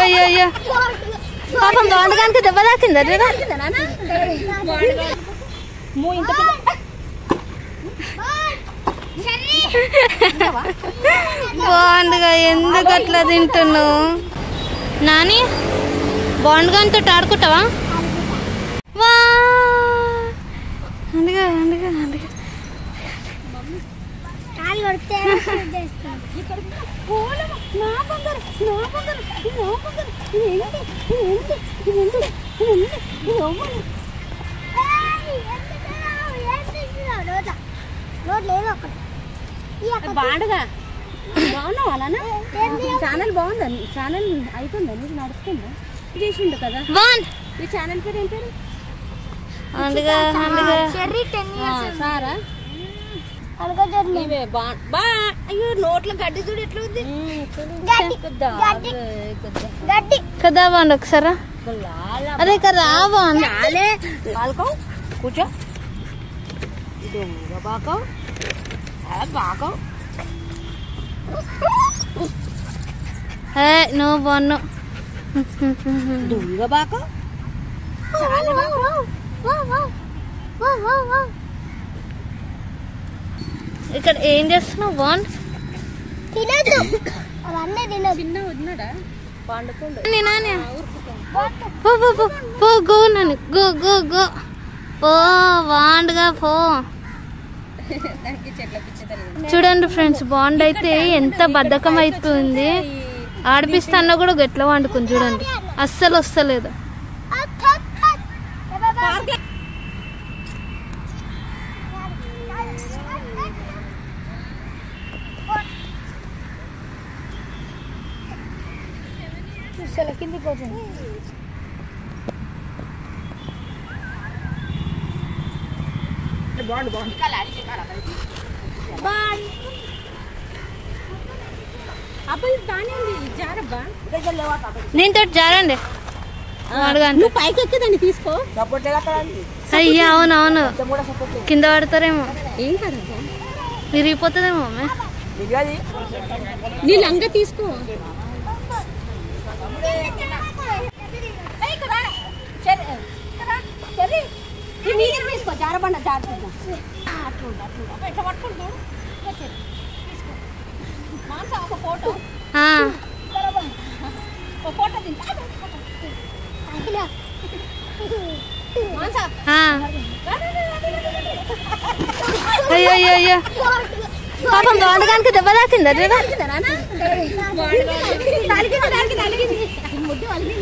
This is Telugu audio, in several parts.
అయ్యో పాపం బాగుండగానికి దెబ్బ తాకిందా బాగుండగా ఎందుకు అట్లా తింటున్నావు నాని? బాగుండగానితో ఆడుకుంటావా? వా అందుగా అందుగా అందుగా బాగా బాగున్నావు అలానా? ఛానల్ బాగుందండి, ఛానల్ అయిపోయిందా నీకు? నడుస్తుందా? చేసిండు కదా ఈ ఛానల్ పేరు ఏం పేరు? సారా అయ్యో నోట్లో గడ్డి చూడు ఎట్లా ఉంది కదా బాగుండు ఒకసారా? అరే కదా చాలే బాల్కో కూర్చో బాకో బాకో నువ్వు బాగున్నావు దొంగ బాకో చాలా ఇక్కడ ఏం చేస్తున్నావు? బాగుంది చిన్న వదినాడా పో గో నన్ను గో గో గో పో బాండ్గా పో. చూడండి ఫ్రెండ్స్, బాండ్ అయితే ఎంత బద్ధకం అయిపోయింది. ఆడిపిస్తాన్నా కూడా గట్లా వండుకుంది చూడండి, అస్సలు వస్తలేదు. దీంతో జారండి పైకి ఎక్కేదాన్ని తీసుకో. అయ్యా అవునవును, కింద పడతారేమో, ఏం కదా విరిగిపోతుందేమో. నీ లంగా తీసుకో. తీసుకో జారబండ జారుతుందా ఎట్లా పట్టుకుంటూ ఒక ఫోటో ఫోటో అయ్యో అయ్యో పాపం బాగుండగానికి దెబ్బ తాకిందా?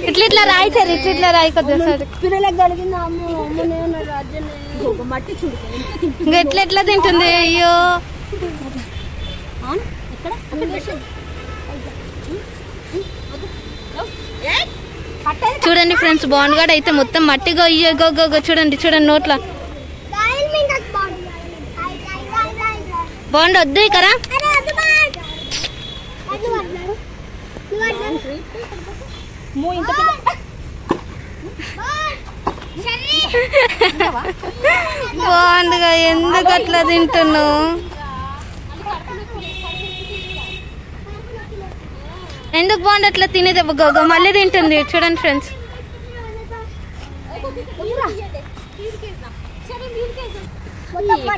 ఇట్లా ఇట్లా రాయిచారు, ఇట్లా ఇట్లా రాయి కొద్దిగా మట్టి చూడు ఇంకా ఎట్లా ఎట్లా తింటుంది. అయ్యో చూడండి ఫ్రెండ్స్, బాగుండగాడు అయితే మొత్తం మట్టిగా అయ్యో గో చూడండి చూడండి నోట్ల. బాగుండు వద్దు కదా. బాగుందిగా ఎందుకు అట్లా తింటున్నావు? ఎందుకు బాగుంది అట్లా తినేది? మళ్ళీ తింటుంది చూడండి ఫ్రెండ్స్.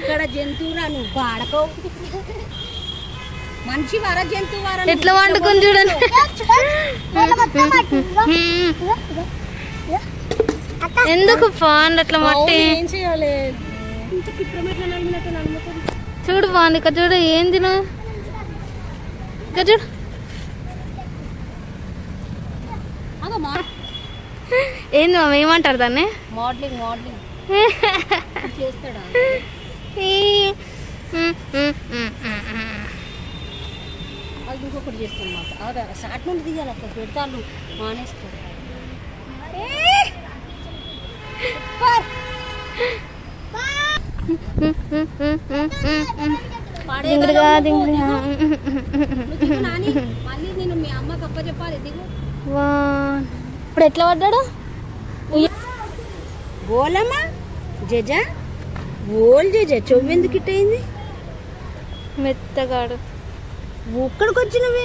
ఇక్కడ జంతువురా నువ్వు వాడకో, మనిషి వార జంతువు వార ఎట్లా వండుకొని చూడండి. ఎందుకు బాగుంది అట్లా మట్టి? ఏం చేయాలి? చూడు బాగుంది ఇక్కడ చూడు, ఏం తిను ఇక్కడ చూడు. ఏంది మామ ఏమంటారు దాన్ని? మోడలింగ్ మోడలింగ్ చేస్తాడా? అది ఇంకొకటి చేస్తాను మాట షార్ట్ నుండి దిగాలి, అక్కడ పెడతాను మానేస్తారు. మళ్ళీ నేను మీ అమ్మకి అప్ప చెప్పాలి. దిగు. ఇప్పుడు ఎట్లా పడ్డాడు? బోలమ్మా జజా బోల్ జజా చెవ్వెందుకు ఇట్టయింది? మెత్తగాడు ఒక్కడికి వచ్చినవే.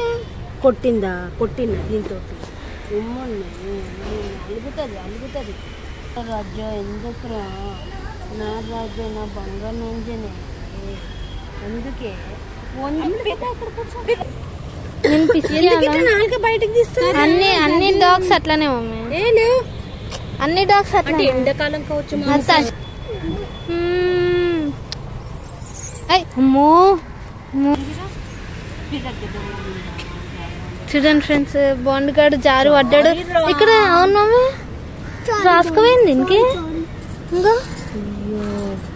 కొట్టిందా? కొట్టిందా దీంతో? అలుగుతుంది రాజ్యం ఎందుకురా నా రాజ్యం నా బంగారు నుంచేనే అందుకే బయటకు తీస్తాను అన్ని డాగ్స్ అట్లానే మమ్మీ లేవు అన్ని డాగ్స్ అట్లా ఎండాకాలం కావచ్చు అమ్మో చూడండి ఫ్రెండ్స్ బాండ్ గాడు జారు పడ్డాడు ఇక్కడ. అవును మమ్మీ రాసుకుపోయింది ఇంకే ఇంకా.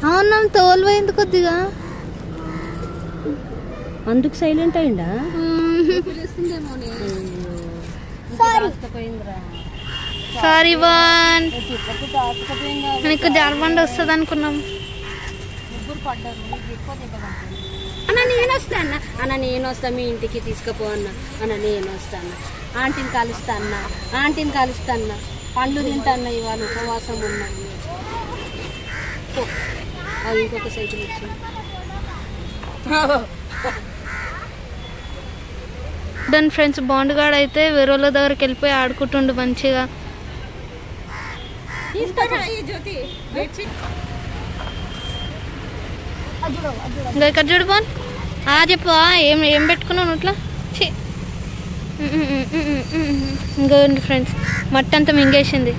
అవును తోలు పోయింది కొద్దిగా అందుకు సైలెంట్ అయిందా. సారీ వన్ నీకు జారబండ వస్తుంది అనుకున్నాం. నేను వస్తా అన్న నేను వస్తా మీ ఇంటికి తీసుకుపో అన్న నేను వస్తా అన్న. ఆంటీని కలుస్తా అన్న పండ్లు తింటా అన్న ఇవాళ ఉపవాసం ఉన్నా. అది ఇంకొక సైకిల్ వచ్చింది. ఫ్రెండ్స్ బాండ్ గాడు అయితే వేరే వాళ్ళ దగ్గరికి వెళ్ళిపోయి ఆడుకుంటుండు మంచిగా. ఇక్కడ చూడు బాన్ చెప్పు ఏం పెట్టుకున్నావు ఇట్లా. ఇంకా ఫ్రెండ్స్ మట్టి అంతా మింగేసింది.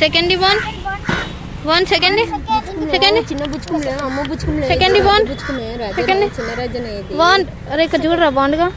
సెకండ్ బాన్ సెకండ్ చిన్న బుచ్చుకునే అమ్మ బుచ్చుకునే సెకండ్ బాన్ చిన్న రాజు బాన్. అరే ఇక్కడ చూడరా బాండ్గా